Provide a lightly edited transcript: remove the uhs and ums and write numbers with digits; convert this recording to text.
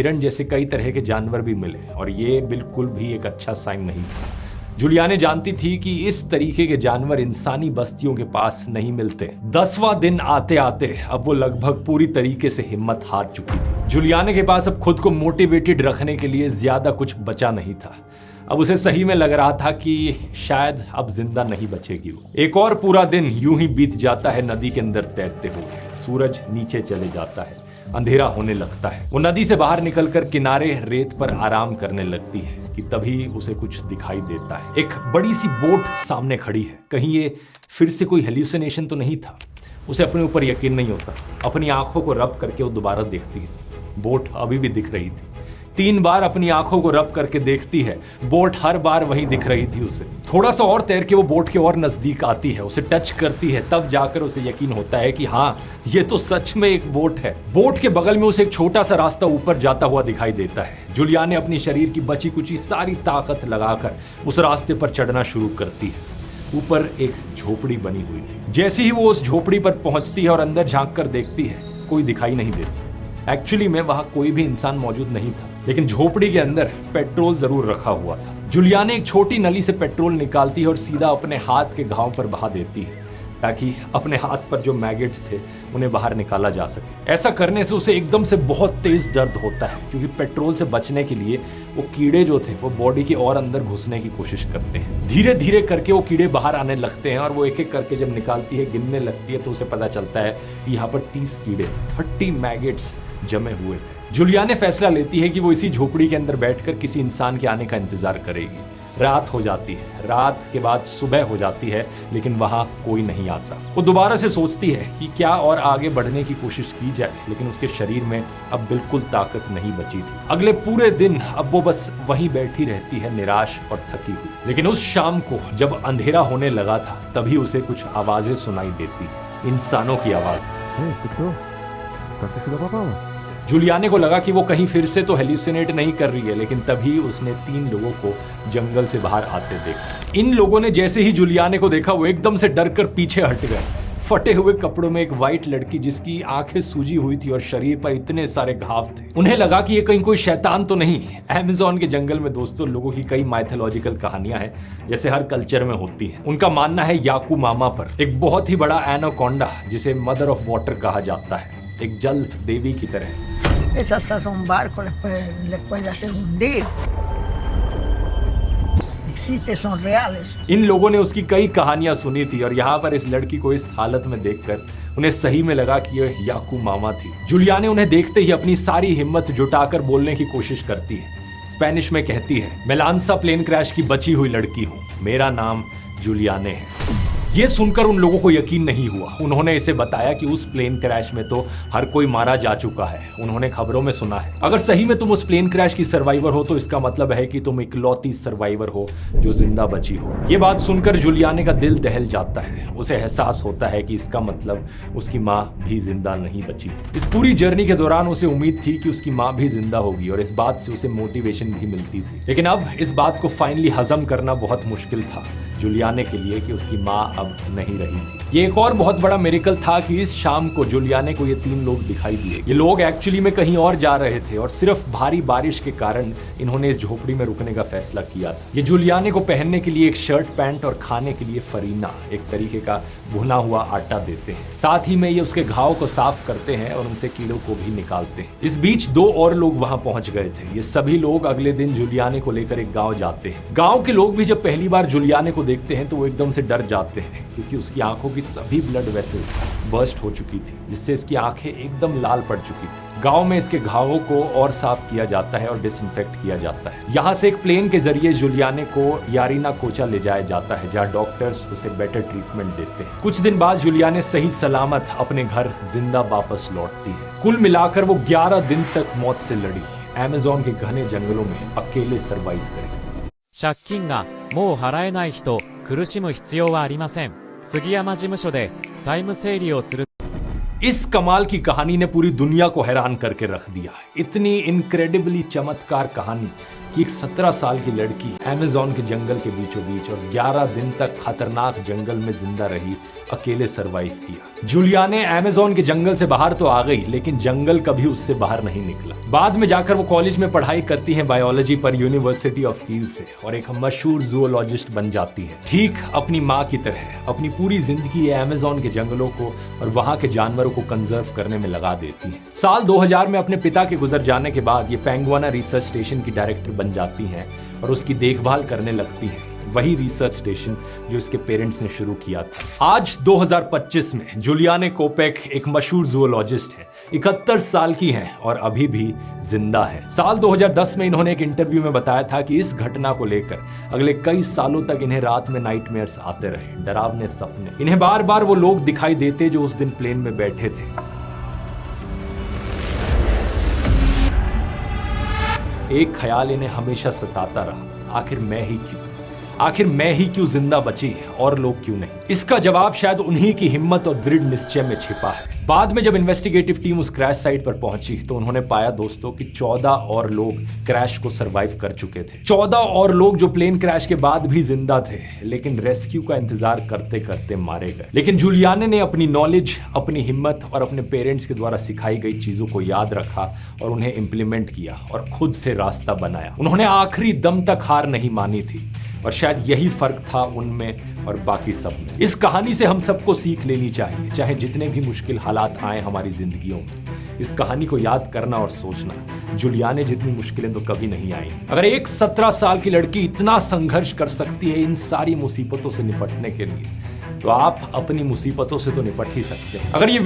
हिरण जैसे कई तरह के जानवर भी मिले और ये बिल्कुल भी एक अच्छा साइन नहीं था। जूलियाने जानती थी कि इस तरीके के जानवर इंसानी बस्तियों के पास नहीं मिलते। 10वां दिन आते आते अब वो लगभग पूरी तरीके से हिम्मत हार चुकी थी। जूलियाने के पास अब खुद को मोटिवेटेड रखने के लिए ज्यादा कुछ बचा नहीं था। अब उसे सही में लग रहा था कि शायद अब जिंदा नहीं बचेगी वो। एक और पूरा दिन यूं ही बीत जाता है नदी के अंदर तैरते हुए। सूरज नीचे चले जाता है, अंधेरा होने लगता है। वो नदी से बाहर निकलकर किनारे रेत पर आराम करने लगती है कि तभी उसे कुछ दिखाई देता है। एक बड़ी सी बोट सामने खड़ी है। कहीं ये फिर से कोई हेल्यूसिनेशन तो नहीं था? उसे अपने ऊपर यकीन नहीं होता। अपनी आंखों को रब करके वो दोबारा देखती है। बोट अभी भी दिख रही थी। 3 बार अपनी आंखों को रब करके देखती है। बोट हर बार वहीं दिख रही थी उसे। थोड़ा सा और तैर के वो बोट के और नजदीक आती है, उसे टच करती है। तब जाकर उसे यकीन होता है कि हाँ, ये तो सच में एक बोट है। बोट के बगल में उसे एक छोटा सा रास्ता ऊपर जाता हुआ दिखाई देता है। जूलियाने अपनी शरीर की बची कुची सारी ताकत लगाकर उस रास्ते पर चढ़ना शुरू करती है। ऊपर एक झोपड़ी बनी हुई थी। जैसे ही वो उस झोपड़ी पर पहुंचती है और अंदर झांक कर देखती है, कोई दिखाई नहीं देता। एक्चुअली में वहां कोई भी इंसान मौजूद नहीं था, लेकिन झोपड़ी के अंदर पेट्रोल जरूर रखा हुआ था। जूलियाने एक छोटी नली से पेट्रोल निकालती है और सीधा अपने हाथ के घाव पर बहा देती है ताकि अपने हाथ पर जो मैगेट्स थे उन्हें बाहर निकाला जा सके। ऐसा करने से उसे एकदम से बहुत तेज दर्द होता है, क्योंकि पेट्रोल से बचने के लिए वो कीड़े जो थे वो बॉडी के और अंदर घुसने की कोशिश करते हैं। धीरे धीरे करके वो कीड़े बाहर आने लगते हैं और वो एक एक करके जब निकालती है, गिनने लगती है, तो उसे पता चलता है कि यहाँ पर 30 कीड़े, 30 मैगेट्स जमे हुए थे। जूलियाने फैसला लेती है कि वो इसी झोपड़ी के अंदर बैठकर किसी इंसान के आने का इंतजार करेगी। रात हो जाती है। रात के बाद सुबह हो जाती है, लेकिन वहां कोई नहीं आता। वो दोबारा से सोचती है कि क्या और आगे बढ़ने की कोशिश की जाए, लेकिन उसके शरीर में अब बिल्कुल ताकत नहीं बची थी। अगले पूरे दिन अब वो बस वहीं बैठी रहती है, निराश और थकी हुई। लेकिन उस शाम को जब अंधेरा होने लगा था, तभी उसे कुछ आवाजें सुनाई देती है, इंसानों की आवाज। जूलियाने को लगा कि वो कहीं फिर से तो हेल्यूसिनेट नहीं कर रही है, लेकिन तभी उसने 3 लोगों को जंगल से बाहर आते देखा। इन लोगों ने जैसे ही जूलियाने को देखा, वो एकदम से डरकर पीछे हट गए। फटे हुए कपड़ों में एक वाइट लड़की, जिसकी आंखें सूजी हुई थी और शरीर पर इतने सारे घाव थे। उन्हें लगा कि ये कहीं कोई शैतान तो नहीं। अमेज़न के जंगल में दोस्तों लोगों की कई माइथोलॉजिकल कहानियां हैं, जैसे हर कल्चर में होती हैं। उनका मानना है याकू मामा पर एक बहुत ही बड़ा एनाकोंडा, जिसे मदर ऑफ वाटर कहा जाता है, एक जल देवी की तरह। Es hasta un barco le puede hacer hundir. Existe, son reales. इन लोगों ने उसकी कई कहानियां सुनी थी और यहाँ पर इस लड़की को इस हालत में देखकर उन्हें सही में लगा कि यह याकू मामा थी। जूलियाने उन्हें देखते ही अपनी सारी हिम्मत जुटाकर बोलने की कोशिश करती है। स्पेनिश में कहती है, मैं लांसा प्लेन क्रैश की बची हुई लड़की हूँ, मेरा नाम जूलियाने है। ये सुनकर उन लोगों को यकीन नहीं हुआ। उन्होंने इसे बताया कि उस प्लेन क्रैश में तो हर कोई मारा जा चुका है, उन्होंने खबरों में सुना है। अगर सही में तुम उस प्लेन क्रैश की सर्वाइवर हो, तो इसका मतलब है कि तुम इकलौती सर्वाइवर हो जो जिंदा बची हो। ये बात सुनकर जूलियाने का दिल दहल जाता है। उसे एहसास होता है कि इसका मतलब उसकी माँ भी जिंदा नहीं बची। इस पूरी जर्नी के दौरान उसे उम्मीद थी कि उसकी माँ भी जिंदा होगी और इस बात से उसे मोटिवेशन भी मिलती थी। लेकिन अब इस बात को फाइनली हजम करना बहुत मुश्किल था जूलियाने के लिए कि उसकी माँ अब नहीं रही थी। ये एक और बहुत बड़ा मिरेकल था कि इस शाम को जूलियाने को ये 3 लोग दिखाई दिए। ये लोग एक्चुअली में कहीं और जा रहे थे और सिर्फ भारी बारिश के कारण इन्होंने इस झोपड़ी में रुकने का फैसला किया था। ये जूलियाने को पहनने के लिए एक शर्ट पैंट और खाने के लिए फरीना, एक तरीके का भुना हुआ आटा देते हैं। साथ ही में ये उसके घाव को साफ करते हैं और उनसे कीड़ों को भी निकालते हैं। इस बीच 2 और लोग वहां पहुंच गए थे। ये सभी लोग अगले दिन जूलियाने को लेकर एक गाँव जाते हैं। गाँव के लोग भी जब पहली बार जूलियाने को देखते हैं तो वो एकदम से डर जाते हैं, क्योंकि उसकी आंखों की सभी ब्लड वेसल्स बर्स्ट हो चुकी थी, जिससे इसकी आंखें एकदम लाल पड़ चुकी थी। गांव में इसके घावों को और साफ किया जाता है और डिसइंफेक्ट किया जाता है। यहाँ से एक प्लेन के जरिए जूलियाने को यारीना कोचा ले जाया जाता है, जहाँ डॉक्टर्स उसे बेटर ट्रीटमेंट देते हैं। कुछ दिन बाद जूलियाने सही सलामत अपने घर जिंदा वापस लौटती है। कुल मिलाकर वो 11 दिन तक मौत से लड़ी, अमेज़न के घने जंगलों में अकेले सर्वाइव करी। 借金がもう払えない人、苦しむ必要はありません。杉山事務所で債務整理をする。 इस कमाल की कहानी ने पूरी दुनिया को हैरान करके रख दिया। इतनी इनक्रेडिबली चमत्कार कहानी कि एक 17 साल की लड़की अमेज़न के जंगल के बीचों बीच और 11 दिन तक खतरनाक जंगल में जिंदा रही, अकेले सरवाइव किया। जूलियाने अमेज़न के जंगल से बाहर तो आ गई, लेकिन जंगल कभी उससे बाहर नहीं निकला। बाद में जाकर वो कॉलेज में पढ़ाई करती है बायोलॉजी पर यूनिवर्सिटी ऑफ कील से और एक मशहूर जूलॉजिस्ट बन जाती है। ठीक अपनी माँ की तरह अपनी पूरी जिंदगी ये अमेज़न के जंगलों को और वहां के जानवरों को कंजर्व करने में लगा देती है। साल 2000 में अपने पिता के गुजर जाने के बाद ये पेंगुआना रिसर्च स्टेशन की डायरेक्टर बन जाती हैं और उसकी देखभाल करने लगती हैं, वही रिसर्च स्टेशन जो इसके पेरेंट्स ने शुरू किया था। आज 2025 में जूलियाने कोपेक एक मशहूर जूलॉजिस्ट है, 71 साल की हैं और अभी भी जिंदा है। साल 2010 में इन्होंने एक इंटरव्यू में बताया था कि इस घटना को लेकर अगले कई सालों तक इन्हें रात में नाइटमेयर्स आते रहे, डरावने सपने। इन्हें बार बार वो लोग दिखाई देते जो उस दिन प्लेन में बैठे थे। एक ख्याल इन्हें हमेशा सताता रहा, आखिर मैं ही क्यों जिंदा बची और लोग क्यों नहीं। इसका जवाब शायद उन्हीं की हिम्मत और दृढ़ निश्चय में छिपा है। बाद में जब इन्वेस्टिगेटिव टीम उस क्रैश साइट पर पहुंची तो उन्होंने पाया दोस्तों कि 14 और लोग क्रैश को सरवाइव कर चुके थे। 14 और लोग जो प्लेन क्रैश के बाद भी जिंदा थे, लेकिन रेस्क्यू का इंतजार करते करते मारे गए। लेकिन जूलियाने ने अपनी नॉलेज, अपनी हिम्मत और अपने पेरेंट्स के द्वारा सिखाई गई चीजों को याद रखा और उन्हें इंप्लीमेंट किया और खुद से रास्ता बनाया। उन्होंने आखिरी दम तक हार नहीं मानी थी और शायद यही फर्क था उनमें और बाकी सब में। इस कहानी से हम सबको सीख लेनी चाहिए, चाहे जितने भी मुश्किल हालात आए हमारी जिंदगियों में। इस कहानी को याद करना और सोचना, जूलियाने जितनी मुश्किलें तो कभी नहीं आई। अगर एक 17 साल की लड़की इतना संघर्ष कर सकती है इन सारी मुसीबतों से निपटने के लिए, तो आप अपनी मुसीबतों से तो निपट ही सकते हैं। अगर ये